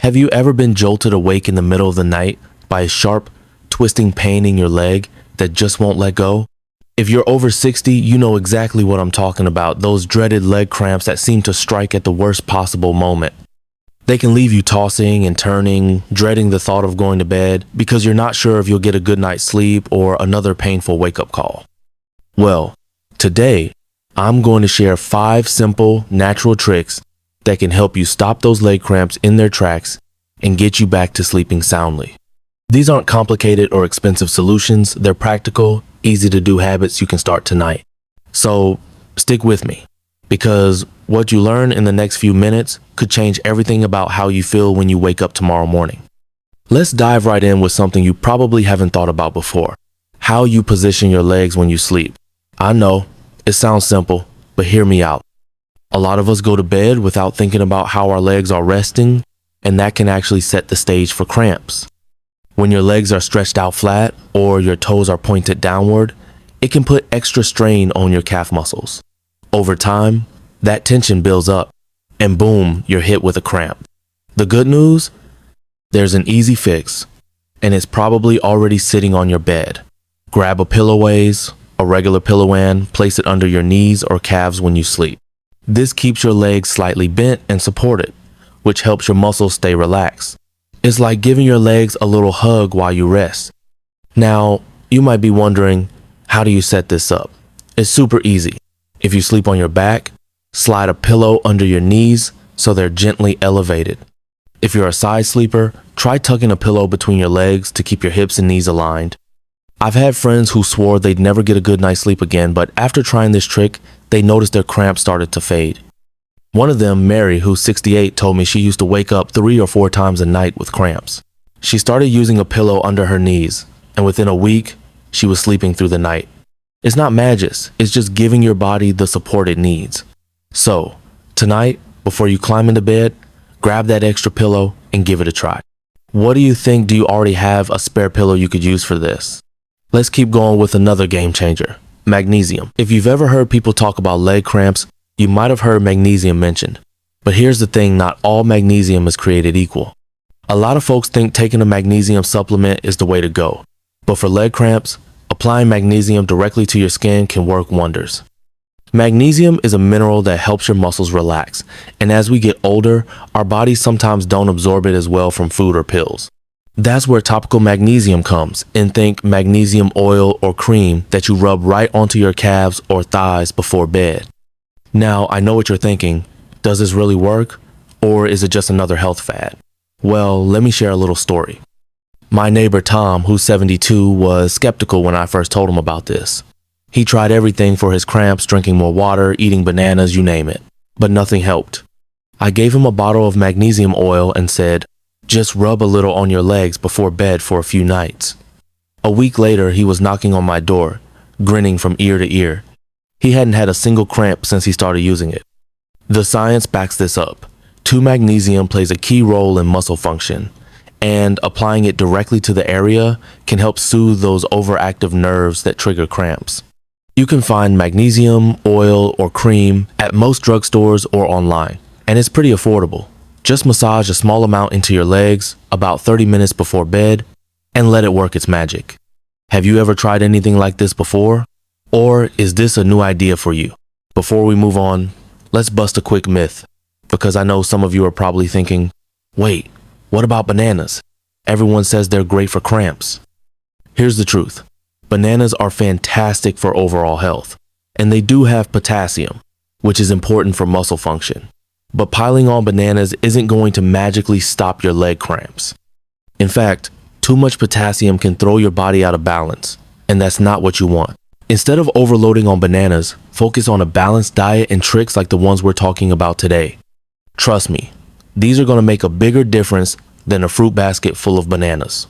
Have you ever been jolted awake in the middle of the night by a sharp, twisting pain in your leg that just won't let go? If you're over 60, you know exactly what I'm talking about, those dreaded leg cramps that seem to strike at the worst possible moment. They can leave you tossing and turning, dreading the thought of going to bed because you're not sure if you'll get a good night's sleep or another painful wake-up call. Well, today, I'm going to share 5 simple, natural tricks that can help you stop those leg cramps in their tracks and get you back to sleeping soundly. These aren't complicated or expensive solutions. They're practical, easy to do habits you can start tonight. So stick with me, because what you learn in the next few minutes could change everything about how you feel when you wake up tomorrow morning. Let's dive right in with something you probably haven't thought about before: how you position your legs when you sleep. I know, it sounds simple, but hear me out. A lot of us go to bed without thinking about how our legs are resting, and that can actually set the stage for cramps. When your legs are stretched out flat or your toes are pointed downward, it can put extra strain on your calf muscles. Over time, that tension builds up, and boom, you're hit with a cramp. The good news? There's an easy fix, and it's probably already sitting on your bed. Grab a pillowcase, a regular pillow, and place it under your knees or calves when you sleep. This keeps your legs slightly bent and supported, which helps your muscles stay relaxed. It's like giving your legs a little hug while you rest. Now, you might be wondering, how do you set this up? It's super easy. If you sleep on your back, slide a pillow under your knees so they're gently elevated. If you're a side sleeper, try tucking a pillow between your legs to keep your hips and knees aligned. I've had friends who swore they'd never get a good night's sleep again, but after trying this trick, they noticed their cramps started to fade. One of them, Mary, who's 68, told me she used to wake up 3 or 4 times a night with cramps. She started using a pillow under her knees, and within a week, she was sleeping through the night. It's not magic, it's just giving your body the support it needs. So, tonight, before you climb into bed, grab that extra pillow and give it a try. What do you think? Do you already have a spare pillow you could use for this? Let's keep going with another game changer: magnesium. If you've ever heard people talk about leg cramps, you might have heard magnesium mentioned. But here's the thing, not all magnesium is created equal. A lot of folks think taking a magnesium supplement is the way to go. But for leg cramps, applying magnesium directly to your skin can work wonders. Magnesium is a mineral that helps your muscles relax, and as we get older, our bodies sometimes don't absorb it as well from food or pills. That's where topical magnesium comes, and think magnesium oil or cream that you rub right onto your calves or thighs before bed. Now, I know what you're thinking. Does this really work? Or is it just another health fad? Well, let me share a little story. My neighbor Tom, who's 72, was skeptical when I first told him about this. He tried everything for his cramps, drinking more water, eating bananas, you name it. But nothing helped. I gave him a bottle of magnesium oil and said, just rub a little on your legs before bed for a few nights. A week later, he was knocking on my door, grinning from ear to ear. He hadn't had a single cramp since he started using it. The science backs this up. 2 magnesium plays a key role in muscle function, and applying it directly to the area can help soothe those overactive nerves that trigger cramps. You can find magnesium, oil, or cream at most drugstores or online, and it's pretty affordable. Just massage a small amount into your legs about 30 minutes before bed and let it work its magic. Have you ever tried anything like this before? Or is this a new idea for you? Before we move on, let's bust a quick myth, because I know some of you are probably thinking, wait, what about bananas? Everyone says they're great for cramps. Here's the truth. Bananas are fantastic for overall health, and they do have potassium, which is important for muscle function. But piling on bananas isn't going to magically stop your leg cramps. In fact, too much potassium can throw your body out of balance, and that's not what you want. Instead of overloading on bananas, focus on a balanced diet and tricks like the ones we're talking about today. Trust me, these are going to make a bigger difference than a fruit basket full of bananas.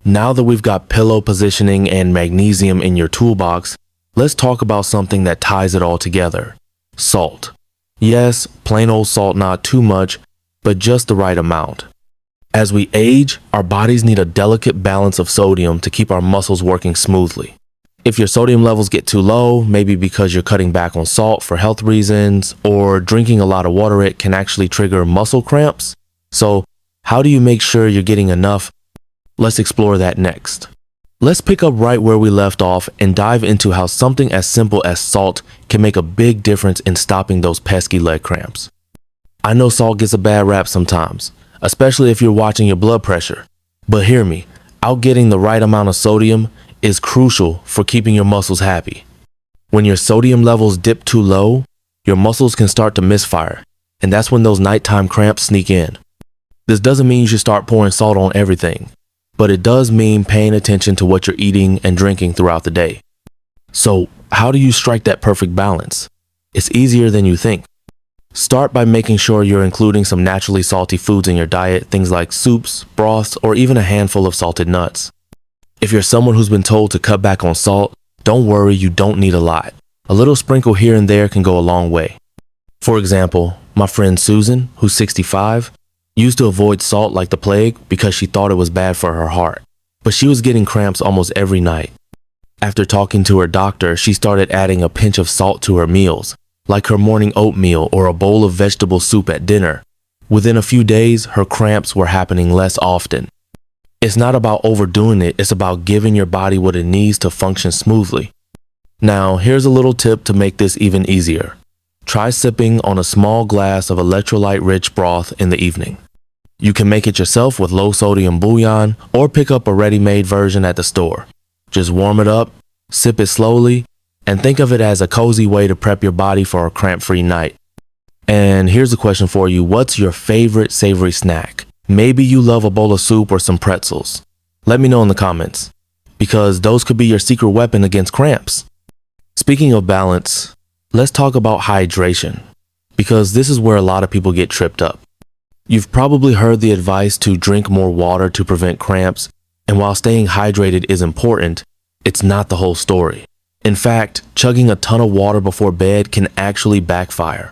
Now that we've got pillow positioning and magnesium in your toolbox, let's talk about something that ties it all together: salt. Yes, plain old salt, not too much, but just the right amount. As we age, our bodies need a delicate balance of sodium to keep our muscles working smoothly. If your sodium levels get too low, maybe because you're cutting back on salt for health reasons, or drinking a lot of water, it can actually trigger muscle cramps. So How do you make sure you're getting enough? Let's explore that next. Let's pick up right where we left off and dive into how something as simple as salt can make a big difference in stopping those pesky leg cramps. I know salt gets a bad rap sometimes, especially if you're watching your blood pressure. But hear me, out getting the right amount of sodium is crucial for keeping your muscles happy. When your sodium levels dip too low, your muscles can start to misfire, and that's when those nighttime cramps sneak in. This doesn't mean you should start pouring salt on everything, but it does mean paying attention to what you're eating and drinking throughout the day. So, how do you strike that perfect balance? It's easier than you think. Start by making sure you're including some naturally salty foods in your diet, things like soups, broths, or even a handful of salted nuts. If you're someone who's been told to cut back on salt, don't worry, you don't need a lot. A little sprinkle here and there can go a long way. For example, my friend Susan, who's 65, used to avoid salt like the plague because she thought it was bad for her heart. But she was getting cramps almost every night. After talking to her doctor, she started adding a pinch of salt to her meals, like her morning oatmeal or a bowl of vegetable soup at dinner. Within a few days, her cramps were happening less often. It's not about overdoing it, it's about giving your body what it needs to function smoothly. Now, here's a little tip to make this even easier. Try sipping on a small glass of electrolyte-rich broth in the evening. You can make it yourself with low-sodium bouillon or pick up a ready-made version at the store. Just warm it up, sip it slowly, and think of it as a cozy way to prep your body for a cramp-free night. And here's a question for you. What's your favorite savory snack? Maybe you love a bowl of soup or some pretzels. Let me know in the comments, because those could be your secret weapon against cramps. Speaking of balance, let's talk about hydration, because this is where a lot of people get tripped up. You've probably heard the advice to drink more water to prevent cramps, and while staying hydrated is important, it's not the whole story. In fact, chugging a ton of water before bed can actually backfire.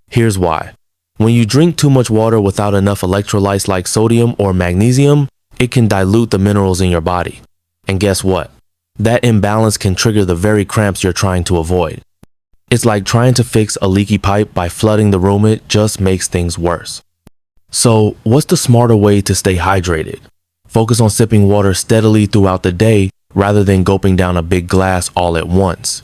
Here's why. When you drink too much water without enough electrolytes like sodium or magnesium, it can dilute the minerals in your body. And guess what? That imbalance can trigger the very cramps you're trying to avoid. It's like trying to fix a leaky pipe by flooding the room. It just makes things worse. So, what's the smarter way to stay hydrated? Focus on sipping water steadily throughout the day rather than gulping down a big glass all at once.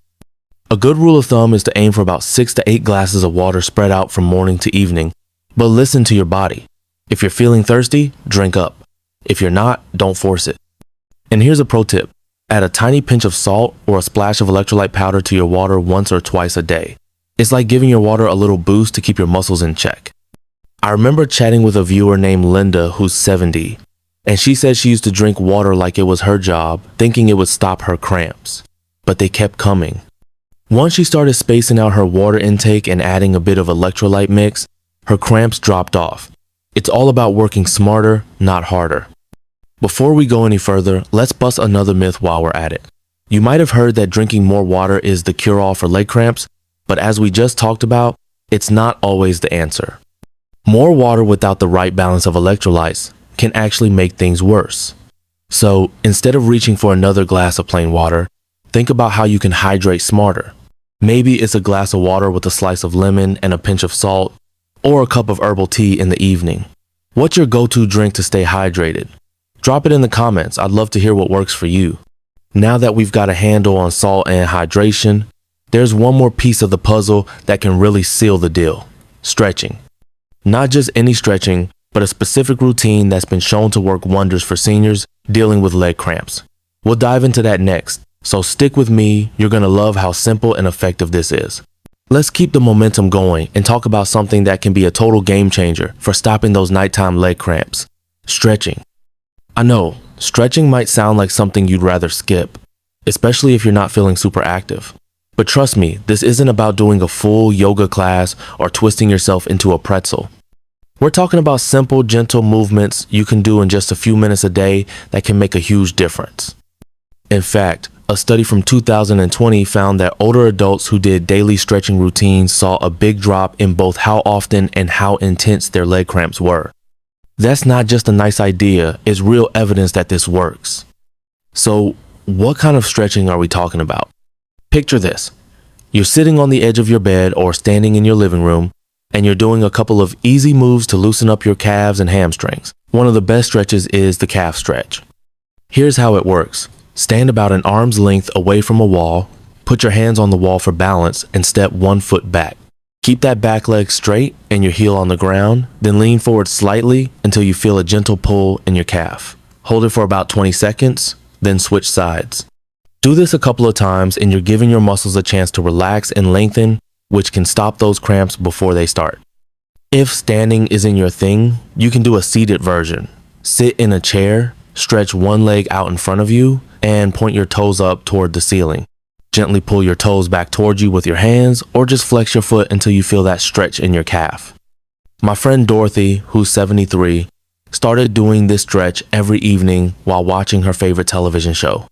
A good rule of thumb is to aim for about 6 to 8 glasses of water spread out from morning to evening, but listen to your body. If you're feeling thirsty, drink up. If you're not, don't force it. And here's a pro tip. Add a tiny pinch of salt or a splash of electrolyte powder to your water once or twice a day. It's like giving your water a little boost to keep your muscles in check. I remember chatting with a viewer named Linda who's 70, and she said she used to drink water like it was her job, thinking it would stop her cramps. But they kept coming. Once she started spacing out her water intake and adding a bit of electrolyte mix, her cramps dropped off. It's all about working smarter, not harder. Before we go any further, let's bust another myth while we're at it. You might have heard that drinking more water is the cure-all for leg cramps, but as we just talked about, it's not always the answer. More water without the right balance of electrolytes can actually make things worse. So instead of reaching for another glass of plain water, think about how you can hydrate smarter. Maybe it's a glass of water with a slice of lemon and a pinch of salt, or a cup of herbal tea in the evening. What's your go-to drink to stay hydrated? Drop it in the comments. I'd love to hear what works for you. Now that we've got a handle on salt and hydration, there's one more piece of the puzzle that can really seal the deal: stretching. Not just any stretching, but a specific routine that's been shown to work wonders for seniors dealing with leg cramps. We'll dive into that next, so stick with me. You're gonna love how simple and effective this is. Let's keep the momentum going and talk about something that can be a total game changer for stopping those nighttime leg cramps: stretching. I know, stretching might sound like something you'd rather skip, especially if you're not feeling super active. But trust me, this isn't about doing a full yoga class or twisting yourself into a pretzel. We're talking about simple, gentle movements you can do in just a few minutes a day that can make a huge difference. In fact, a study from 2020 found that older adults who did daily stretching routines saw a big drop in both how often and how intense their leg cramps were. That's not just a nice idea, it's real evidence that this works. So, what kind of stretching are we talking about? Picture this. You're sitting on the edge of your bed or standing in your living room. and you're doing a couple of easy moves to loosen up your calves and hamstrings. One of the best stretches is the calf stretch. Here's how it works. Stand about an arm's length away from a wall, put your hands on the wall for balance, and step 1 foot back. Keep that back leg straight and your heel on the ground, then lean forward slightly until you feel a gentle pull in your calf. Hold it for about 20 seconds, then switch sides. Do this a couple of times and you're giving your muscles a chance to relax and lengthen, which can stop those cramps before they start. If standing isn't your thing, you can do a seated version. Sit in a chair, stretch one leg out in front of you, and point your toes up toward the ceiling. Gently pull your toes back towards you with your hands, or just flex your foot until you feel that stretch in your calf. My friend Dorothy, who's 73, started doing this stretch every evening while watching her favorite television show.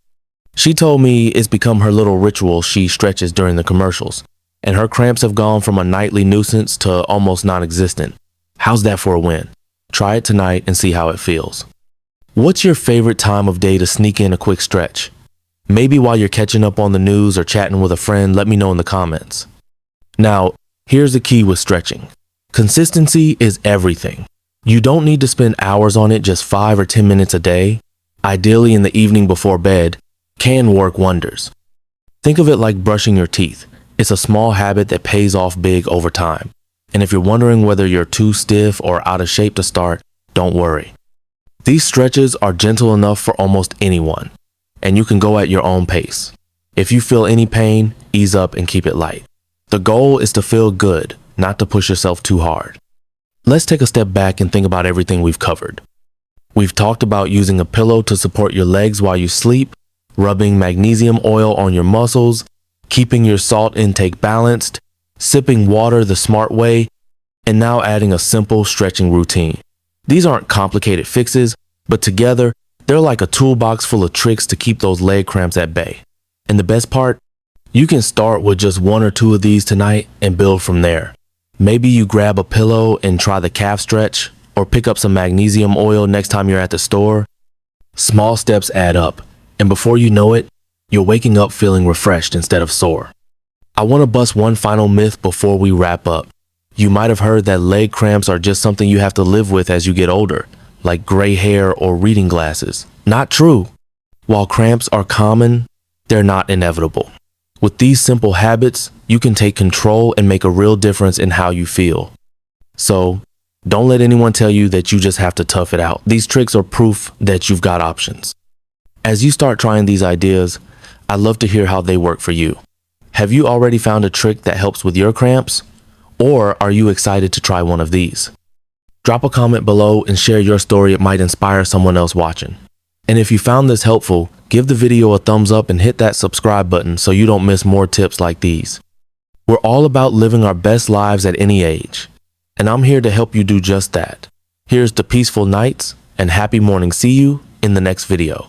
She told me it's become her little ritual she stretches during the commercials, and her cramps have gone from a nightly nuisance to almost non-existent. How's that for a win? Try it tonight and see how it feels. What's your favorite time of day to sneak in a quick stretch? Maybe while you're catching up on the news or chatting with a friend, let me know in the comments. Now, here's the key with stretching. Consistency is everything. You don't need to spend hours on it, just 5 or 10 minutes a day, ideally in the evening before bed, can work wonders. Think of it like brushing your teeth. It's a small habit that pays off big over time. And if you're wondering whether you're too stiff or out of shape to start, don't worry. These stretches are gentle enough for almost anyone, and you can go at your own pace. If you feel any pain, ease up and keep it light. The goal is to feel good, not to push yourself too hard. Let's take a step back and think about everything we've covered. We've talked about using a pillow to support your legs while you sleep, rubbing magnesium oil on your muscles, keeping your salt intake balanced, sipping water the smart way, and now adding a simple stretching routine. These aren't complicated fixes, but together, they're like a toolbox full of tricks to keep those leg cramps at bay. And the best part? You can start with just 1 or 2 of these tonight and build from there. Maybe you grab a pillow and try the calf stretch, or pick up some magnesium oil next time you're at the store. Small steps add up, and before you know it, you're waking up feeling refreshed instead of sore. I want to bust one final myth before we wrap up. You might have heard that leg cramps are just something you have to live with as you get older, like gray hair or reading glasses. Not true. While cramps are common, they're not inevitable. With these simple habits, you can take control and make a real difference in how you feel. So, don't let anyone tell you that you just have to tough it out. These tricks are proof that you've got options. As you start trying these ideas, I'd love to hear how they work for you. Have you already found a trick that helps with your cramps? Or are you excited to try one of these? Drop a comment below and share your story. It might inspire someone else watching. And if you found this helpful, give the video a thumbs up and hit that subscribe button so you don't miss more tips like these. We're all about living our best lives at any age, and I'm here to help you do just that. Here's to peaceful nights and happy morning. See you in the next video.